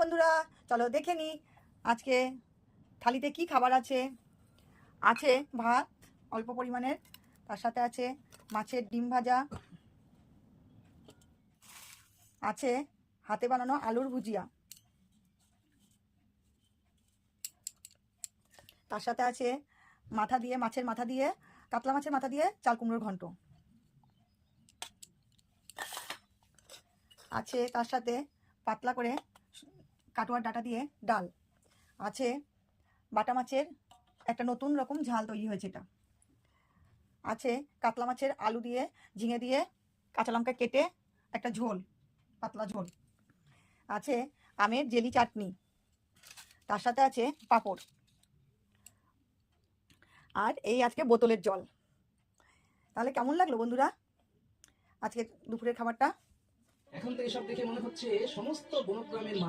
বন্ধুরা, চলো দেখে নি আজকে থালিতে কি খাবার আছে। আছে ভাত অল্প পরিমাণের, তার সাথে আছে মাছের ডিম ভাজা, আছে হাতে বানানো আলুর ভুজিয়া, তার সাথে আছে মাছের মাথা দিয়ে কাতলা মাছের মাথা দিয়ে চাল কুমড়োর ঘন্ট আছে, তার সাথে পাতলা করে কাটোয়ার ডাঁটা দিয়ে ডাল আছে, বাটা মাছের একটা নতুন রকম ঝাল তৈরি হয়েছে, এটা আছে কাতলা মাছের আলু দিয়ে ঝিঙে দিয়ে কাঁচা লঙ্কা কেটে একটা ঝোল, পাতলা ঝোল আছে, আমের জেলি চাটনি, তার সাথে আছে পাঁপড়, আর এই আজকে বোতলের জল। তাহলে কেমন লাগলো বন্ধুরা আজকে দুপুরের খাবারটা? এখন তো এসব দেখে মনে হচ্ছে সমস্ত বনগ্রামের